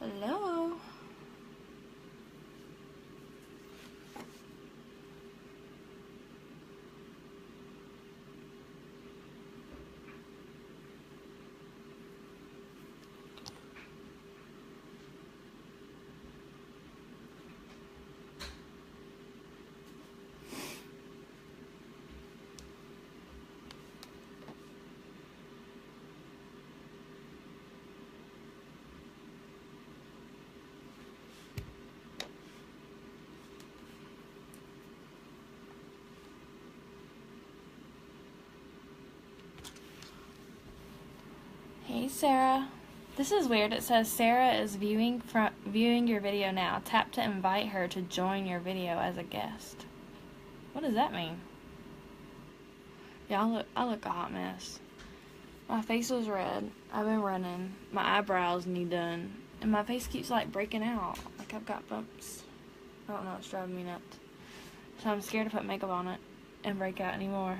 Hello. Hey Sarah. This is weird. It says Sarah is viewing your video now. Tap to invite her to join your video as a guest. What does that mean? Yeah, I look a hot mess. My face was red. I've been running. My eyebrows need done. And my face keeps like breaking out. Like I've got bumps. I don't know, it's driving me nuts. So I'm scared to put makeup on it and break out anymore.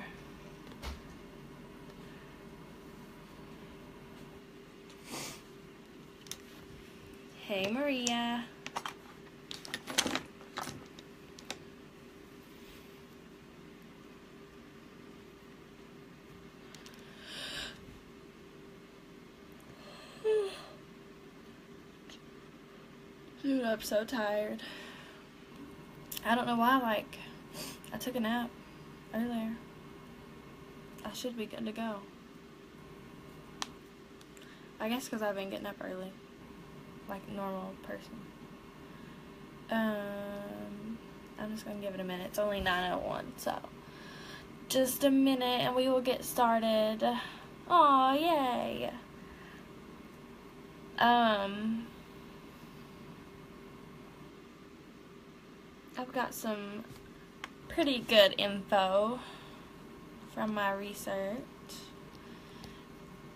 Hey Maria. Dude, I'm so tired. I don't know why, like, I took a nap earlier. I should be good to go. I guess because I've been getting up early. Like a normal person. I'm just going to give it a minute. It's only 9:01, so just a minute and we will get started. Aw, yay. I've got some pretty good info from my research.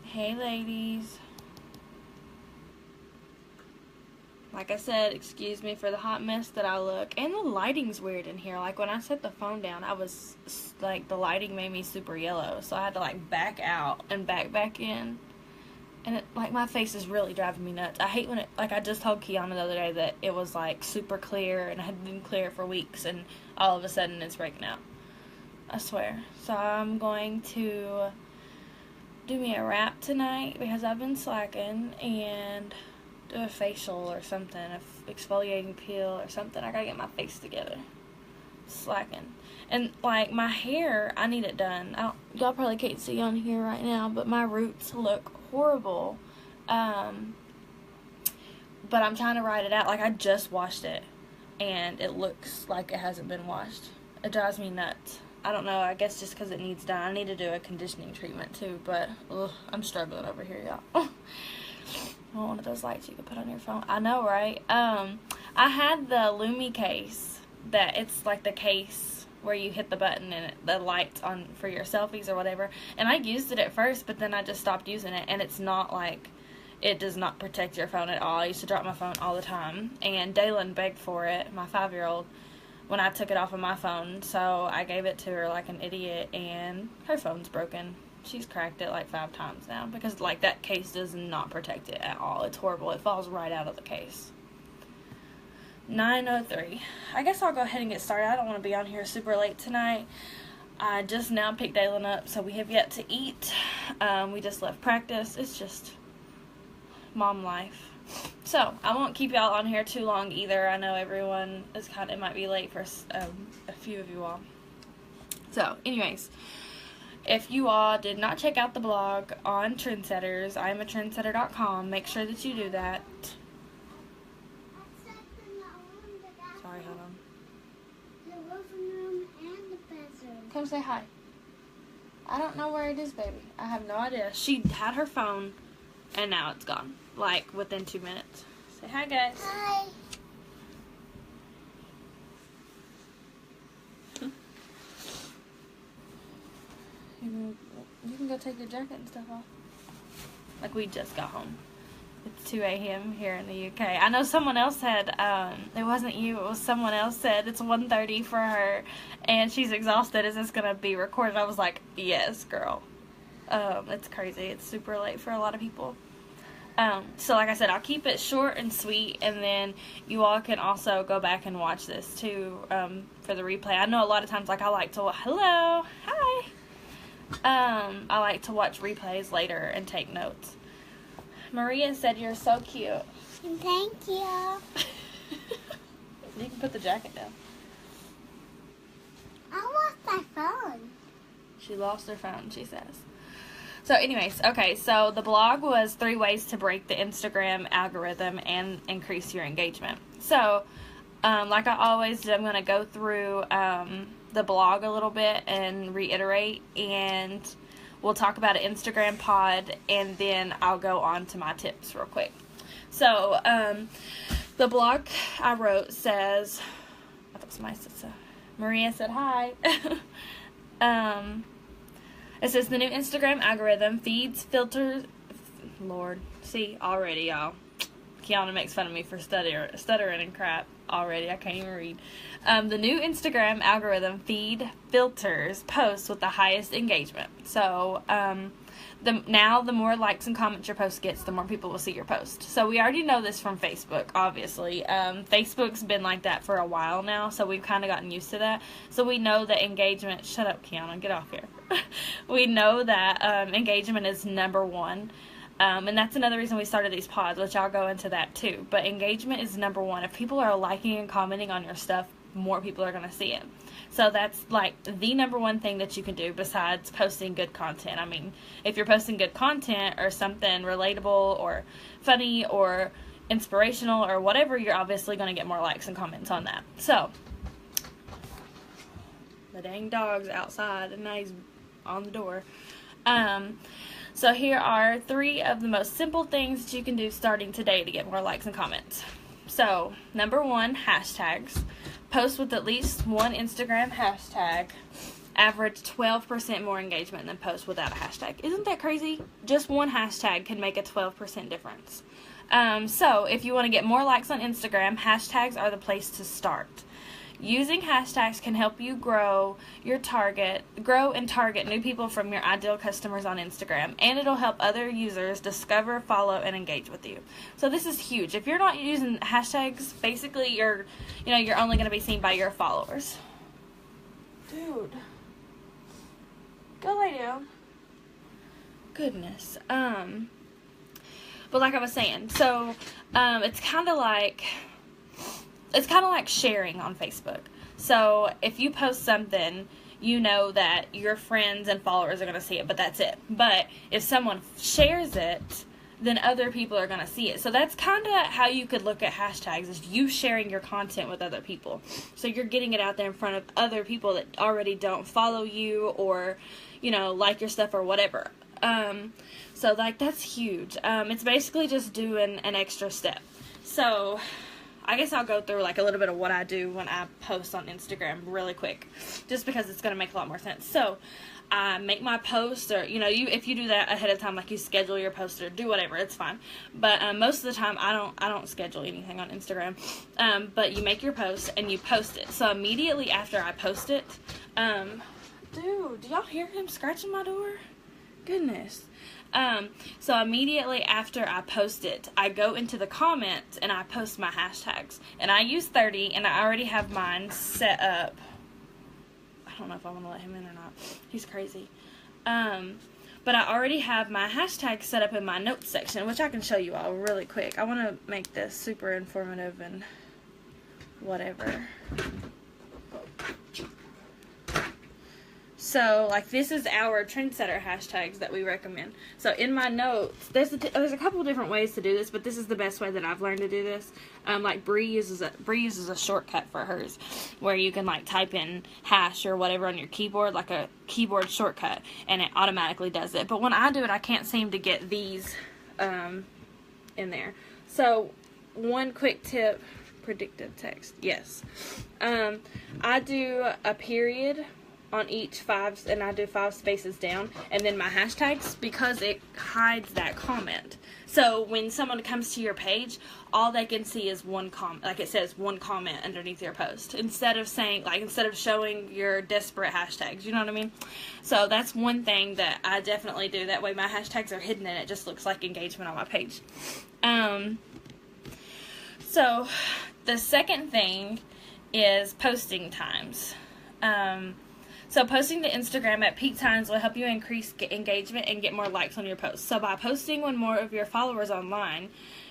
Hey ladies. Like I said, excuse me for the hot mess that I look. And the lighting's weird in here. Like when I set the phone down, I was like, the lighting made me super yellow. So I had to like back out and back in. And it, like, my face is really driving me nuts. I hate when it, like I just told Kiana the other day that it was like super clear and it had been clear for weeks and all of a sudden it's breaking out. I swear. So I'm going to do me a wrap tonight because I've been slacking and do a facial or something, a exfoliating peel or something. I gotta get my face together. Slacking. And like my hair, I need it done. Y'all probably can't see on here right now, but my roots look horrible. But I'm trying to ride it out. Like I just washed it and it looks like it hasn't been washed. It drives me nuts. I don't know, I guess just because it needs done. I need to do a conditioning treatment too, but I'm struggling over here, y'all. I want one of those lights you can put on your phone. I know, right? I had the Lumi case that it's like the case where you hit the button and the lights on for your selfies or whatever. And I used it at first, but then I just stopped using it. And it's not like, it does not protect your phone at all. I used to drop my phone all the time. And Daylin begged for it, my 5-year-old, when I took it off of my phone. So I gave it to her like an idiot and her phone's broken. She's cracked it like 5 times now because like that case does not protect it at all. It's horrible. It falls right out of the case. 9:03. I guess I'll go ahead and get started. I don't want to be on here super late tonight. I just now picked Daylin up, so we have yet to eat. We just left practice. It's just mom life. So I won't keep y'all on here too long either. I know everyone is it might be late for a few of you all. So anyways, if you all did not check out the blog on Trendsetters, IamATrendsetter.com, make sure that you do that. Sorry, hold on. Come say hi. I don't know where it is, baby. I have no idea. She had her phone, and now it's gone. Like, within 2 minutes. Say hi, guys. Hi. You can go take your jacket and stuff off. Like, we just got home. It's 2 a.m. here in the UK. I know someone else said, it wasn't you, it was someone else said it's 1:30 for her, and she's exhausted. Is this going to be recorded? I was like, yes, girl. It's crazy. It's super late for a lot of people. So like I said, I'll keep it short and sweet, and then you all can also go back and watch this too, for the replay. I know a lot of times, like, I like to, hello, hi, I like to watch replays later and take notes. Maria said you're so cute. Thank you. You can put the jacket down. I lost my phone. She lost her phone, she says. So anyways, okay, so the blog was 3 ways to break the Instagram algorithm and increase your engagement. So, like I always do, I'm going to go through the blog a little bit and reiterate, and we'll talk about an Instagram pod, and then I'll go on to my tips real quick. So, the blog I wrote says, I thought somebody said so. Maria said hi. It says the new Instagram algorithm feeds, filters, Lord, see, already, y'all. Kiana makes fun of me for stuttering and crap already. I can't even read. The new Instagram algorithm filters posts with the highest engagement. So, the more likes and comments your post gets, the more people will see your post. So we already know this from Facebook, obviously. Facebook's been like that for a while now, so we've kind of gotten used to that. So we know that engagement, shut up, Kiana, get off here. We know that engagement is number one. And that's another reason we started these pods, which I'll go into that too. But engagement is number one. If people are liking and commenting on your stuff, more people are going to see it. So that's like the number one thing that you can do besides posting good content. I mean, if you're posting good content or something relatable or funny or inspirational or whatever, you're obviously going to get more likes and comments on that. So, the dang dog's outside and now he's on the door. So here are 3 of the most simple things that you can do starting today to get more likes and comments. So, number 1, hashtags. Post with at least one Instagram hashtag. Average 12% more engagement than posts without a hashtag. Isn't that crazy? Just one hashtag can make a 12% difference. So, if you want to get more likes on Instagram, hashtags are the place to start. Using hashtags can help you grow and target new people from your ideal customers on Instagram, and it'll help other users discover, follow, and engage with you. So this is huge. If you're not using hashtags, basically you're only going to be seen by your followers. Dude, go lay down. Goodness. But like I was saying, so it's kind of like sharing on Facebook. So if you post something, you know that your friends and followers are going to see it, but that's it. But if someone shares it, then other people are going to see it. So that's kind of how you could look at hashtags, is you sharing your content with other people. So you're getting it out there in front of other people that already don't follow you or, like your stuff or whatever. So like that's huge. It's basically just doing an extra step. So I guess I'll go through like a little bit of what I do when I post on Instagram really quick, just because it's going to make a lot more sense. So I make my post, or if you do that ahead of time, like you schedule your post or do whatever, it's fine. But most of the time I don't schedule anything on Instagram. But you make your post and you post it. So immediately after I post it, dude, do y'all hear him scratching my door? Goodness. So immediately after I post it, I go into the comments and I post my hashtags. And I use 30, and I already have mine set up. I don't know if I want to let him in or not. He's crazy. But I already have my hashtags set up in my notes section, which I can show you all really quick. I want to make this super informative and whatever. So, like, this is our trendsetter hashtags that we recommend. So, in my notes, there's a couple different ways to do this, but this is the best way that I've learned to do this. Like, Bree uses a shortcut for hers, where you can, like, type in hash or whatever on your keyboard, like a keyboard shortcut, and it automatically does it. But when I do it, I can't seem to get these in there. So, one quick tip, predictive text, yes. I do a period on each 5, and I do 5 spaces down, and then my hashtags, because it hides that comment. So when someone comes to your page, all they can see is one comment, like it says one comment underneath your post, instead of showing your disparate hashtags, you know what I mean? So that's one thing that I definitely do. That way my hashtags are hidden and it just looks like engagement on my page. So the second thing is posting times. So posting to Instagram at peak times will help you increase engagement and get more likes on your posts. So by posting when more of your followers online,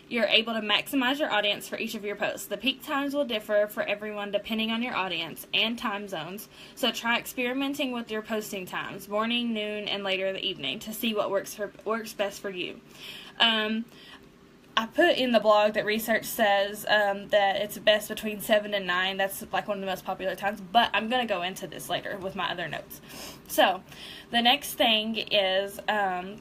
you're able to maximize your audience for each of your posts. The peak times will differ for everyone depending on your audience and time zones. So try experimenting with your posting times, morning, noon, and later in the evening, to see what works best for you. I put in the blog that research says that it's best between 7 and 9. That's like one of the most popular times, but I'm going to go into this later with my other notes. So the next thing is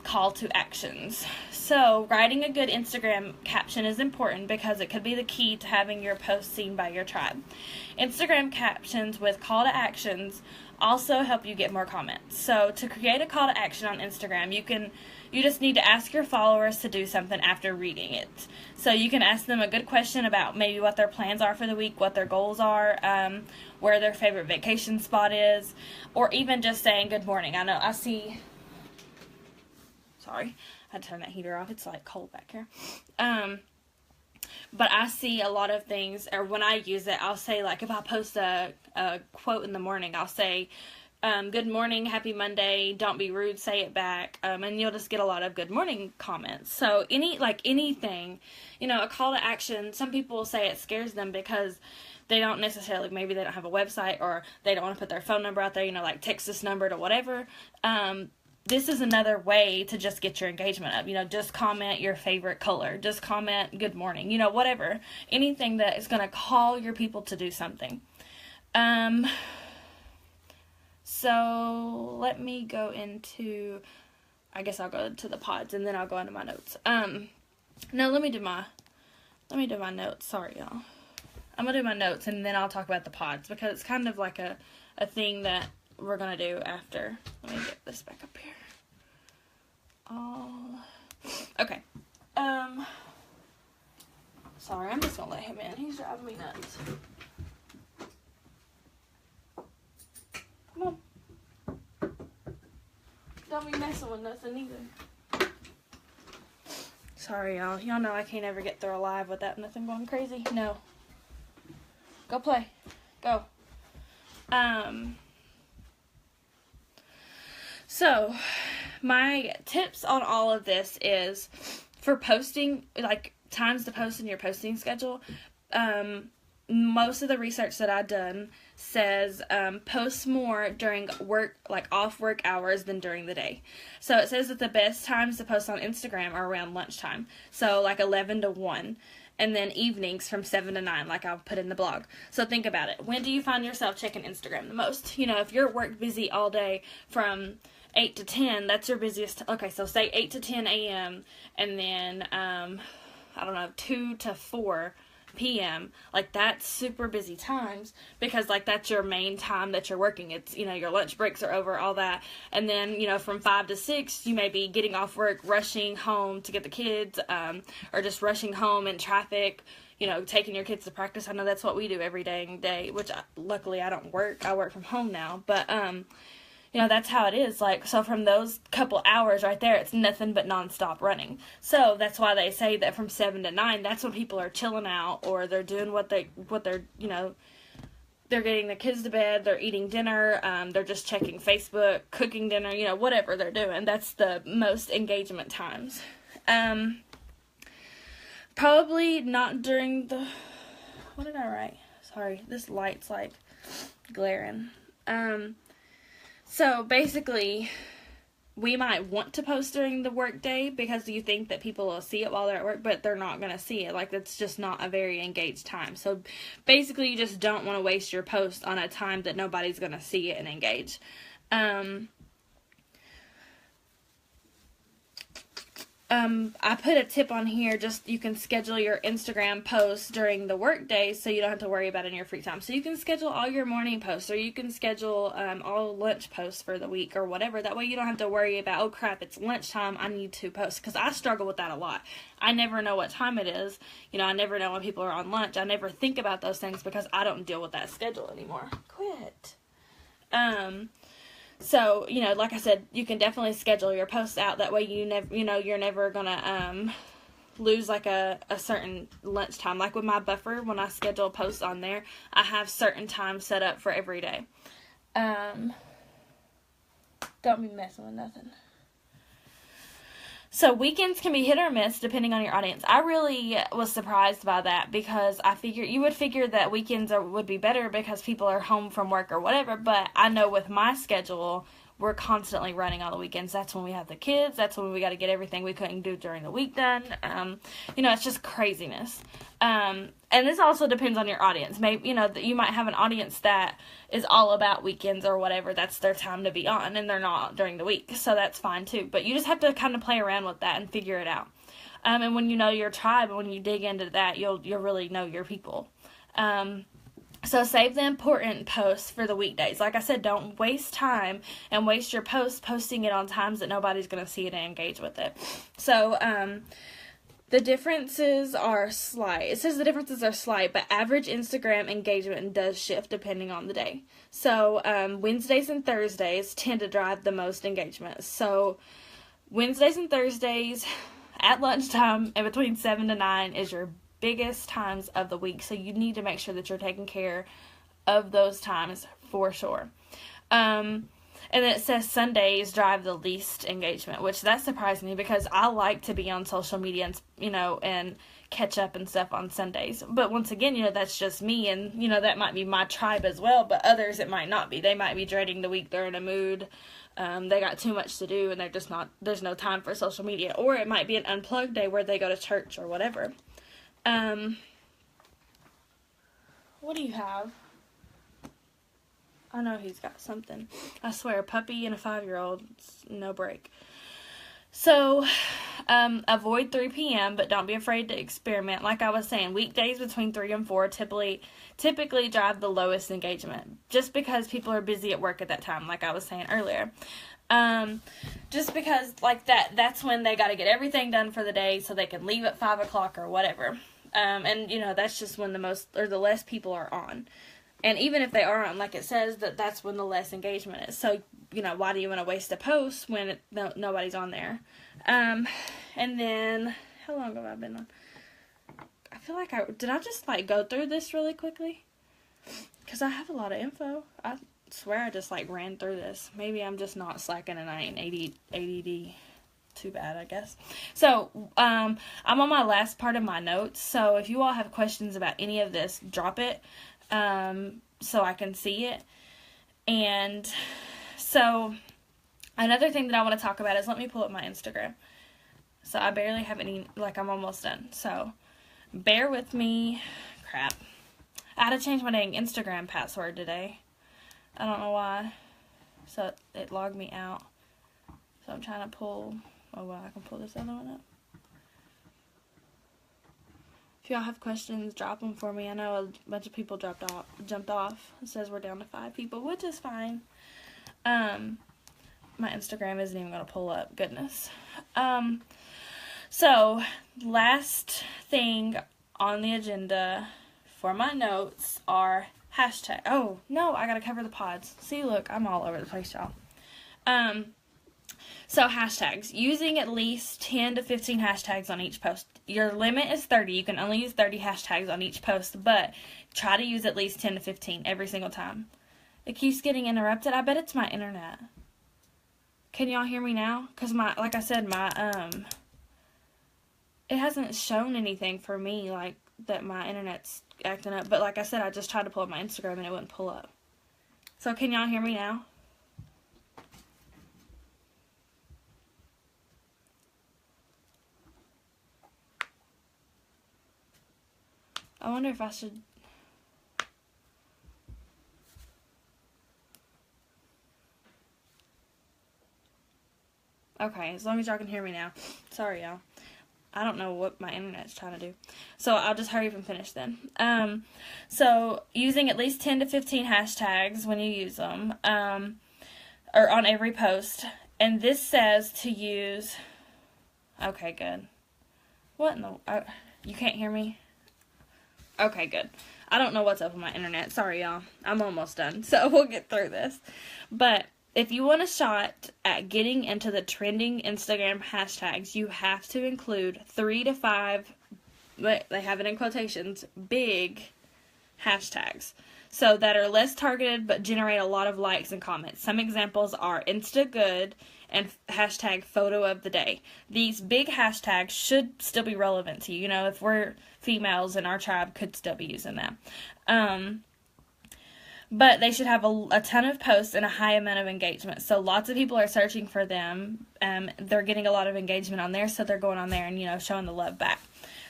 call to actions. So writing a good Instagram caption is important because it could be the key to having your post seen by your tribe. Instagram captions with call to actions also help you get more comments. So to create a call to action on Instagram, you just need to ask your followers to do something after reading it. So you can ask them a good question about maybe what their plans are for the week, what their goals are, where their favorite vacation spot is, or even just saying good morning. Sorry, I had to turn that heater off. It's like cold back here. But I see a lot of things, or when I use it, I'll say, like, if I post a quote in the morning, I'll say, good morning, happy Monday, don't be rude, say it back, and you'll just get a lot of good morning comments. So anything, a call to action, some people say it scares them because they don't necessarily, maybe they don't have a website, or they don't want to put their phone number out there, like text this number to whatever. This is another way to just get your engagement up. Just comment your favorite color, just comment good morning, whatever, anything that is going to call your people to do something. So let me go into, I guess I'll go to the pods and then I'll go into my notes. No, let me do my notes. Sorry, y'all. I'm going to do my notes and then I'll talk about the pods because it's kind of like a thing that we're going to do after. Let me get this back up here. Okay. Sorry, I'm just going to let him in. He's driving me nuts. Come on. Don't be messing with nothing either. Sorry, y'all. Y'all know I can't ever get through a live without nothing going crazy. No. Go play. Go. So, my tips on all of this is for posting, like times to post in your posting schedule. Most of the research that I've done says post more during work, like off work hours, than during the day. So it says that the best times to post on Instagram are around lunchtime. So like 11 to 1. And then evenings from 7 to 9, like I'll put in the blog. So think about it. When do you find yourself checking Instagram the most? If you're work busy all day from 8 to 10, that's your busiest. Okay, so say 8 to 10 a.m. and then, 2 to 4 p.m. Like, that's super busy times because, like, that's your main time that you're working. It's, your lunch breaks are over, all that. And then, from 5 to 6, you may be getting off work, rushing home to get the kids, or just rushing home in traffic, taking your kids to practice. I know that's what we do every day, which luckily I don't work. I work from home now. But, that's how it is. Like, so from those couple hours right there, it's nothing but nonstop running. So that's why they say that from 7 to 9, that's when people are chilling out, or they're doing what they're, they're getting the kids to bed, they're eating dinner, they're just checking Facebook, cooking dinner, whatever they're doing. That's the most engagement times. Probably not during the, what did I write? Sorry, this light's like glaring. So basically, we might want to post during the work day because you think that people will see it while they're at work, but they're not going to see it. Like, that's just not a very engaged time. So basically, you just don't want to waste your post on a time that nobody's going to see it and engage. I put a tip on here, just you can schedule your Instagram posts during the work day so you don't have to worry about it in your free time. So you can schedule all your morning posts, or you can schedule all lunch posts for the week or whatever. That way you don't have to worry about, oh crap, it's lunchtime, I need to post. Because I struggle with that a lot. I never know what time it is. You know, I never know when people are on lunch. I never think about those things because I don't deal with that schedule anymore. Quit. So, you know, like I said, you can definitely schedule your posts out. That way you never, you know, you're never gonna lose like a certain lunchtime. Like with my buffer, when I schedule posts on there, I have certain times set up for every day. Don't be messing with nothing. So weekends can be hit or miss depending on your audience. I really was surprised by that because you would figure that weekends would be better because people are home from work or whatever. But I know with my schedule, we're constantly running on the weekends. That's when we have the kids. That's when we got to get everything we couldn't do during the week done. You know, it's just craziness. And this also depends on your audience. Maybe, you know, you might have an audience that is all about weekends or whatever. That's their time to be on, and they're not during the week. So that's fine too. But you just have to kind of play around with that and figure it out. And when you know your tribe, and when you dig into that, you'll really know your people. So save the important posts for the weekdays. Like I said, don't waste time and waste your posts posting it on times that nobody's going to see it and engage with it. So, the differences are slight. It says the differences are slight, but average Instagram engagement does shift depending on the day. So, Wednesdays and Thursdays tend to drive the most engagement. So, Wednesdays and Thursdays at lunchtime and between 7 to 9 is your biggest times of the week, so you need to make sure that you're taking care of those times for sure. And then it says Sundays drive the least engagement, which that surprised me because I like to be on social media and, you know, and catch up and stuff on Sundays. But once again, you know, that's just me, and, you know, that might be my tribe as well, but others it might not be. They might be dreading the week, they're in a mood, they got too much to do, and they're just not, there's no time for social media. Or it might be an unplugged day where they go to church or whatever. What do you have? I know he's got something. I swear, a puppy and a 5-year-old, no break. So, avoid 3 p.m., but don't be afraid to experiment. Like I was saying, weekdays between 3 and 4 typically drive the lowest engagement, just because people are busy at work at that time, like I was saying earlier. Just because, like, that's when they got to get everything done for the day so they can leave at 5 o'clock or whatever. And, you know, that's just when the less people are on. And even if they are on, like it says, that's when the less engagement is. So, you know, why do you want to waste a post when nobody's on there? And then, how long have I been on? I feel like did I just, like, go through this really quickly? Because I have a lot of info. I swear I just, like, ran through this. Maybe I'm just not slacking and I ain't ADD. Too bad, I guess. So, I'm on my last part of my notes. So, if you all have questions about any of this, drop it. So I can see it. And so another thing that I want to talk about is, let me pull up my Instagram. So I barely have any, like, I'm almost done. So bear with me. Crap. I had to change my dang Instagram password today. I don't know why. So it logged me out. So I'm trying to pull, oh well, I can pull this other one up. If y'all have questions, drop them for me. I know a bunch of people jumped off. It says we're down to 5 people, which is fine. My Instagram isn't even going to pull up. Goodness. So, last thing on the agenda for my notes are hashtag. Oh, no, I got to cover the pods. See, look, I'm all over the place, y'all. So, hashtags. Using at least 10 to 15 hashtags on each post. Your limit is 30. You can only use 30 hashtags on each post, but try to use at least 10 to 15 every single time. It keeps getting interrupted. I bet it's my internet. Can y'all hear me now? Because like I said, it hasn't shown anything for me, like, that my internet's acting up. But like I said, I just tried to pull up my Instagram and it wouldn't pull up. So, can y'all hear me now? I wonder if I should... Okay, as long as y'all can hear me now. Sorry, y'all. I don't know what my internet's trying to do. So I'll just hurry up and finish then. So using at least 10 to 15 hashtags when you use them, or on every post. And this says to use, okay, good. What in the, you can't hear me? Okay, good. I don't know what's up with my internet. Sorry, y'all. I'm almost done. So we'll get through this. But if you want a shot at getting into the trending Instagram hashtags, you have to include 3 to 5, they have it in quotations, big hashtags. So that are less targeted but generate a lot of likes and comments. Some examples are InstaGood and hashtag photo of the day. These big hashtags should still be relevant to you. You know, if we're females in our tribe, could still be using them. But they should have a ton of posts and a high amount of engagement. So lots of people are searching for them. They're getting a lot of engagement on there, so they're going on there and, you know, showing the love back.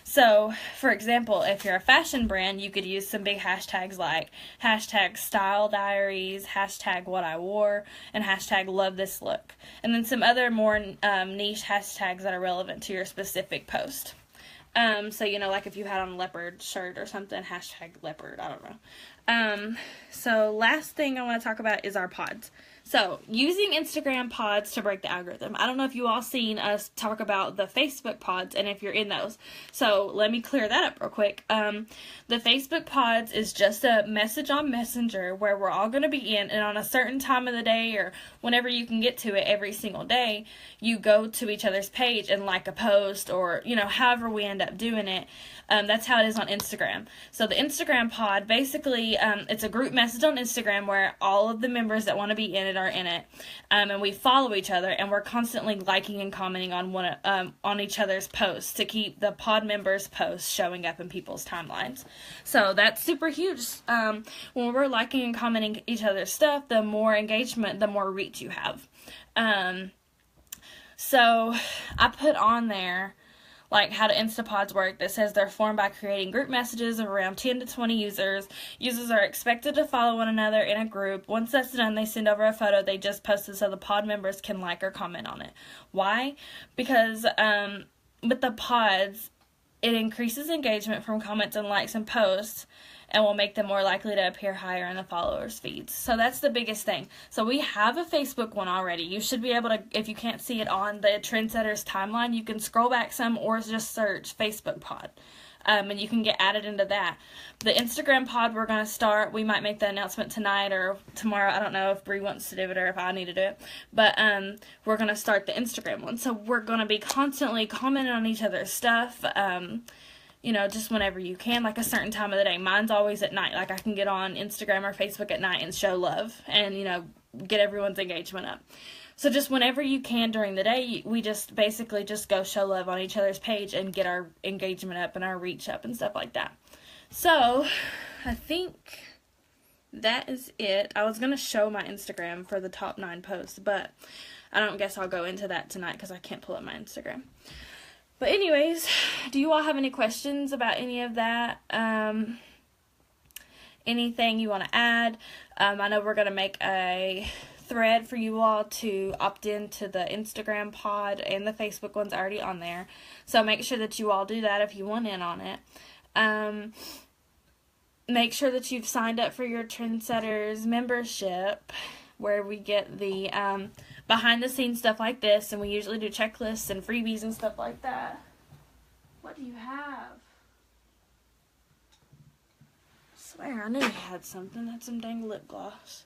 So, for example, if you're a fashion brand, you could use some big hashtags like hashtag style diaries, hashtag what I wore, and hashtag love this look. And then some other more niche hashtags that are relevant to your specific post. So, you know, like if you had on a leopard shirt or something, hashtag leopard, I don't know. So last thing I want to talk about is our pods. So, using Instagram pods to break the algorithm. I don't know if you all seen us talk about the Facebook pods and if you're in those. So, let me clear that up real quick. The Facebook pods is just a message on Messenger where we're all going to be in, and on a certain time of the day or whenever you can get to it every single day, you go to each other's page and like a post or, you know, however we end up doing it. That's how it is on Instagram. So the Instagram pod, basically, it's a group message on Instagram where all of the members that want to be in it are in it, and we follow each other, and we're constantly liking and commenting on each other's posts to keep the pod members' posts showing up in people's timelines. So that's super huge. When we're liking and commenting each other's stuff, the more engagement, the more reach you have. So I put on there like how do Instapods work that says they're formed by creating group messages of around 10 to 20 users. Users are expected to follow one another in a group. Once that's done, they send over a photo they just posted so the pod members can like or comment on it. Why? Because with the pods, it increases engagement from comments and likes and posts, and will make them more likely to appear higher in the followers' feeds. So that's the biggest thing. So we have a Facebook one already. You should be able to, if you can't see it on the Trendsetters timeline, you can scroll back some or just search Facebook pod. And you can get added into that. The Instagram pod we're going to start, we might make the announcement tonight or tomorrow. I don't know if Bree wants to do it or if I need to do it. But we're going to start the Instagram one. So we're going to be constantly commenting on each other's stuff. You know, just whenever you can, like a certain time of the day. Mine's always at night. Like I can get on Instagram or Facebook at night and show love and, you know, get everyone's engagement up. So just whenever you can during the day, we just basically just go show love on each other's page and get our engagement up and our reach up and stuff like that. So I think that is it. I was going to show my Instagram for the top 9 posts, but I don't guess I'll go into that tonight because I can't pull up my Instagram. But anyways, do you all have any questions about any of that? Anything you want to add? I know we're going to make a thread for you all to opt into the Instagram pod, and the Facebook one's already on there. So make sure that you all do that if you want in on it. Make sure that you've signed up for your Trendsetters membership, where we get the behind the scenes stuff like this, and we usually do checklists and freebies and stuff like that. What do you have? I swear I knew you had something. Had some dang lip gloss.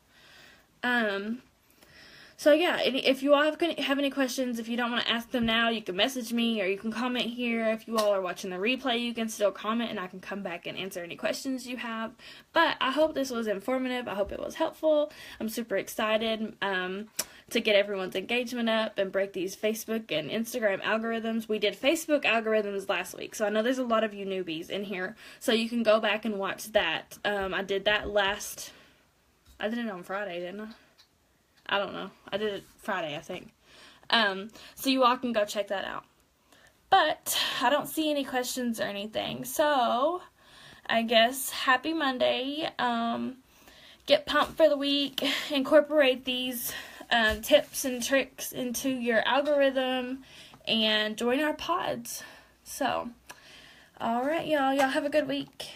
So yeah, if you all have any questions, if you don't want to ask them now, you can message me or you can comment here. If you all are watching the replay, you can still comment and I can come back and answer any questions you have. But I hope this was informative. I hope it was helpful. I'm super excited to get everyone's engagement up and break these Facebook and Instagram algorithms. We did Facebook algorithms last week, so I know there's a lot of you newbies in here, so you can go back and watch that. I did that I did it on Friday, didn't I? I don't know. I did it Friday, I think. So you all can go check that out. But I don't see any questions or anything. So I guess happy Monday. Get pumped for the week. Incorporate these tips and tricks into your algorithm and join our pods. So, all right, y'all. Y'all have a good week.